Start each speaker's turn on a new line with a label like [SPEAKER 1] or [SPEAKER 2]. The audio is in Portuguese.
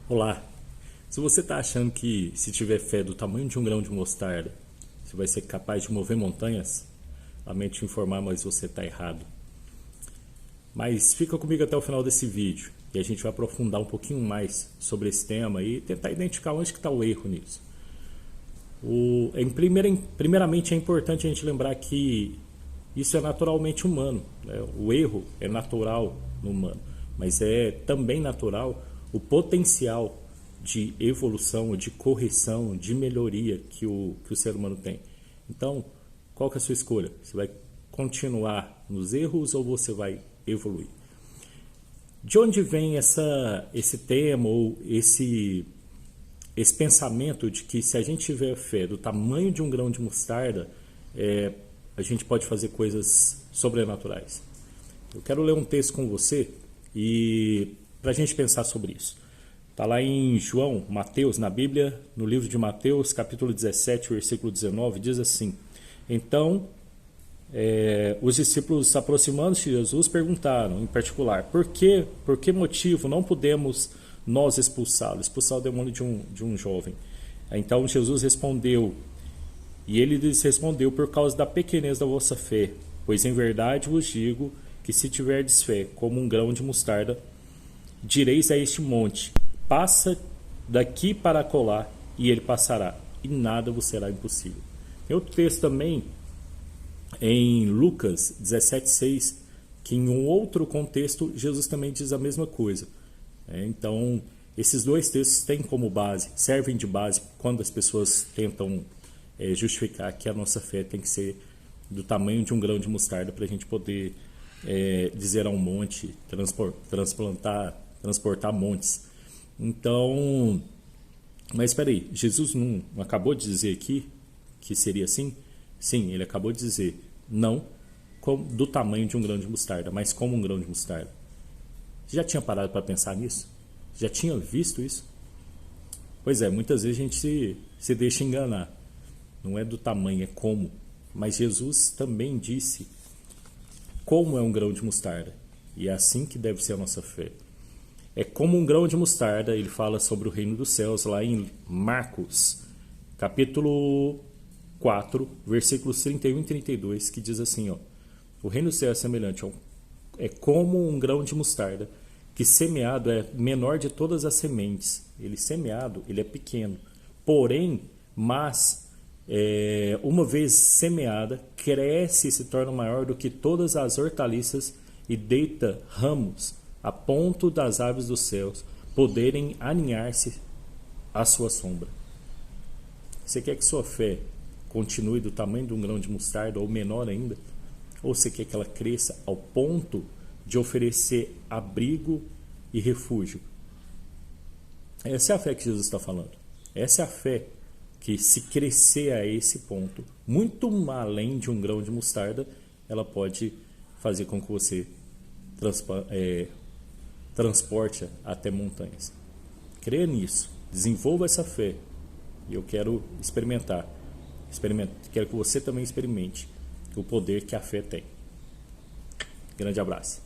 [SPEAKER 1] Olá, se você está achando que se tiver fé do tamanho de um grão de mostarda, você vai ser capaz de mover montanhas, lamento te informar, mas você está errado. Mas fica comigo até o final desse vídeo e a gente vai aprofundar um pouquinho mais sobre esse tema e tentar identificar onde está o erro nisso. Primeiramente é importante a gente lembrar que isso é naturalmente humano, né? O erro é natural no humano, mas é também natural o potencial de evolução, de correção, de melhoria que o ser humano tem. Então, qual que é a sua escolha? Você vai continuar nos erros ou você vai evoluir? De onde vem esse tema ou esse pensamento de que se a gente tiver fé do tamanho de um grão de mostarda, a gente pode fazer coisas sobrenaturais? Eu quero ler um texto com você e para a gente pensar sobre isso. Está lá em Mateus, na Bíblia, no livro de Mateus, capítulo 17, versículo 19, diz assim: Então, os discípulos, aproximando-se de Jesus, perguntaram, em particular, por que motivo não podemos nós expulsá-lo, expulsar o demônio de um jovem? Então Jesus respondeu, e ele lhes respondeu, por causa da pequenez da vossa fé, pois em verdade vos digo que se tiverdes fé como um grão de mostarda, direis a este monte, passa daqui para acolá, e ele passará, e nada vos será impossível. Tem outro texto também, em Lucas 17,6, que em um outro contexto, Jesus também diz a mesma coisa. Então, esses dois textos têm como base, servem de base quando as pessoas tentam justificar que a nossa fé tem que ser do tamanho de um grão de mostarda para a gente poder dizer a um monte, transportar montes. Então, mas espera aí, Jesus não acabou de dizer aqui que seria assim? Sim, ele acabou de dizer, não do tamanho de um grão de mostarda, mas como um grão de mostarda. Você já tinha parado para pensar nisso? Já tinha visto isso? Pois é, muitas vezes a gente se deixa enganar. Não é do tamanho, é como. Mas Jesus também disse como é um grão de mostarda. E é assim que deve ser a nossa fé. É como um grão de mostarda, ele fala sobre o reino dos céus lá em Marcos, capítulo 4, versículos 31 e 32, que diz assim, ó: o reino do céu é semelhante, é como um grão de mostarda, que semeado é menor de todas as sementes. Ele semeado, ele é pequeno. Porém, uma vez semeada, cresce e se torna maior do que todas as hortaliças e deita ramos a ponto das aves dos céus poderem aninhar-se à sua sombra. Você quer que sua fé continue do tamanho de um grão de mostarda ou menor ainda? Ou você quer que ela cresça ao ponto de oferecer abrigo e refúgio? Essa é a fé que Jesus está falando. Essa é a fé que, se crescer a esse ponto, muito além de um grão de mostarda, ela pode fazer com que você transporte até montanhas. Creia nisso, desenvolva essa fé. E eu quero experimentar. Quero que você também experimente o poder que a fé tem. Grande abraço.